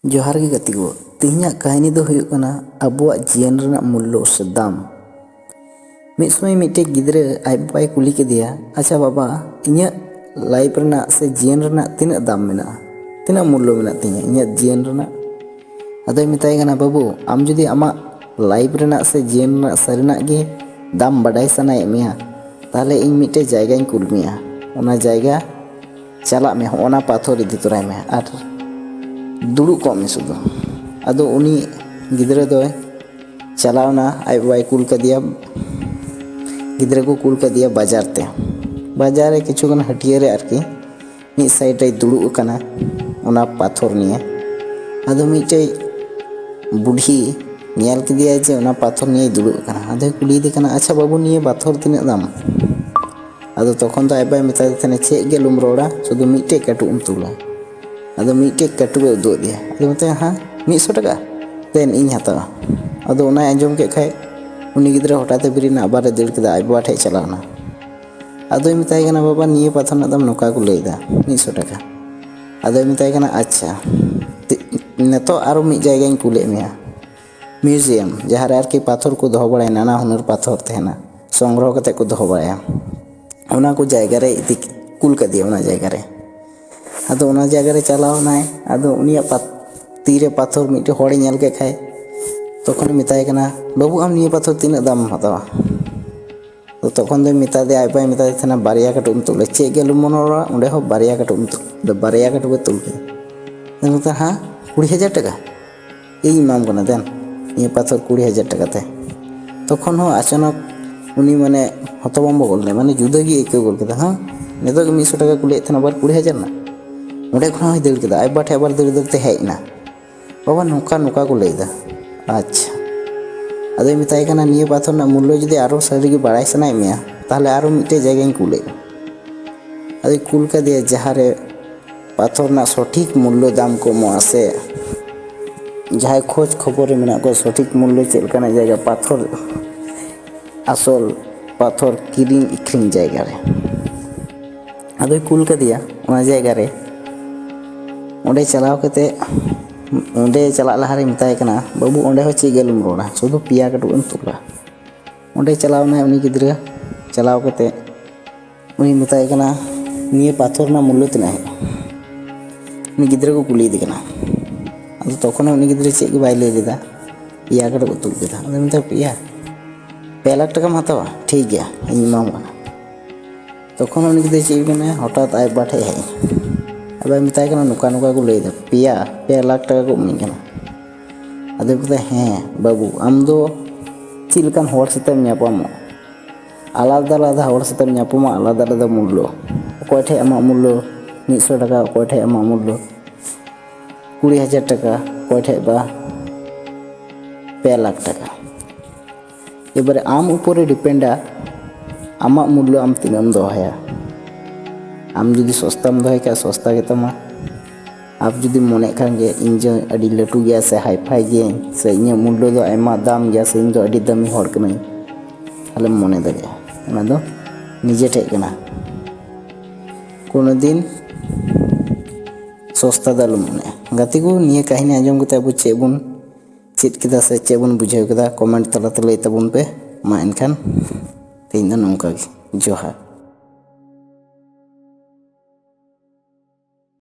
जोहार गे गति को तेहना कहानी दो हुयुग कना अबुआ जीवन रना मूल्य से दाम मिद समय मिट्टे गिद्रे आई बाबाई कुली केदिया अच्छा बाबा इन्या लाइफ रना से जीवन रना तिना दाम मेना तिना मूल्य मेना तिना इन्या जीवन रना अदो मिताई कना बाबू आम जुदी आमा लाइफ रना से जीवन रना सरिना गे दाम बडाई सनाय मेया ताहले इन मिट्टे जायगा इन कुल मेया ओना जायगा चला में ओना पाथर इदी तोराय में आर दुड़ू को में सुदो अदो उनी गिद्रे दो चलावना आई बाबाई कुल कदिया गिद्रे को कुल कदिया बाजार ते बाजार रे किछु गन हटिया रे आरकी मी साइड रे दुड़ू कना ओना पाथर निये अदो मिटे बुढ़ी नेल कदिया जे ओना पाथर निये दुड़ू कना अदो कुली दे कना अच्छा बाबू निये पाथर तिना दाम अदो तखन तो आई बाबाई मेता थने चे गेलुम रोड़ा सुदु मिटे कटुम तुला अदो मिटे कटुए उदो दिया अदो मते हाँ 100 टाका देन इन हतावा अदो ओना आंजम के खाय उनी गिद्रा हटाते बिरिना आबार देड़ केदा आई बाबा ठे चलावना अदो मिताय कना बाबा निये पाथर ना दाम नोका को लैदा 100 टाका अदो मिताय कना अच्छा नेतो आरो मिद जायगा इन कुले मेया म्यूजियम जहाँ रे आरकी पाथर को दोहो बड़ाय नाना हुनर पाथर तेहना संग्रह कते को दोहो बड़ाया ओना को जायगा रे इदी कुल कदिया ओना जायगा रे अदो ओना जायगा रे चलावनाय अदो उनिया तीरे पाथर मिटे होड़े नेल के खाय तखन मिताय कना बाबू आम निये पाथर तिना दाम हतावा तो तखन दो मिता दे आई बाय मिता थना बारिया कटुम तुले चे गेलु मनोरा ओंडे हो बारिया कटुम तुल बारिया कटुम तुल के मिता हां 20000 टाका इन माम कना देन निये पाथर 20000 टाका ते तखन हो अचानक उनी माने हतबम्ब गोलने माने जुदा गी एके गोल केदा हां नेतो 100 टाका कुले थना बार 20000 ना ओंडे खना हो देड़ केदा आई बाठे बार देड़ ते हेना बाबा नोका नोका को लैदा अच्छा अदो मिताय कना निये पाथर ना मूल्य जुदी आरो सारी बाड़ाय सनाय मेया ताहले आरो मिटे जायगा इन कुले अदो कुल का दिया जहाँ रे पाथर ना सठिक मूल्य दाम को मोआसे जहाँ खोज खबर मेना को सठिक मूल्य चलकाना जायगा पाथर आसल पाथर किरिंग इख्रिंग जायगा रे अदो कुल का दिया ओना जायगा रे ओंडे चलाव कते ओंडे चला लहारे मिताय कना बाबू ओंडे हो चे गेलुम रोड़ा सुदु पिया कटुम तुला ओंडे चलावना उनी गिद्रा चलाव कते उनी मिताय कना निये पाथर ना मूल्य तना है उनी गिद्रा को कुली दे कना अदो तखन उनी गिद्रा चे के बाय ले लेदा पिया कटु तुल केदा अदो मिता पिया 2 लाख टाका हतावा ठीक गया इन माम कना तखन उनी गिद्रा चे कना हठात आय बाठे है अब मिताय कना नुका नुका को लैदा पिया 2 लाख टाका को उनी कना अदो कहता हैं बाबू आम दो चिलकान होड़ सतेम न्यापामो आलादा आलादा होड़ सतेम न्यापामो आलादा आलादा मूल्य अकोय ठे आमा मूल्य 100 टाका अकोय ठे आमा मूल्य 20000 टाका अकोय ठे बा 2 लाख टाका एबारे आम ऊपर डिपेंडा आमा मूल्य आम तिनाम दोहाया आम जुदी सस्ताम दोहे का सस्ता के तमा आप जुदी मने खान गे इंजो अडी लटू गया से हाईफाई गे से इन मूल्य दो आयमा दाम गया से इन दो अडी दामी होड़ कनाई ताले मने दगे ओना दो निजे ठे कना कोनो दिन सस्ता दालु मने गति को निये कहानी आंजम कते अब चे बुन चित केदा से चे बुन बुझाव केदा कमेंट तला तला तबुन पे मा एनखान तेइन दो नोंका जोहार।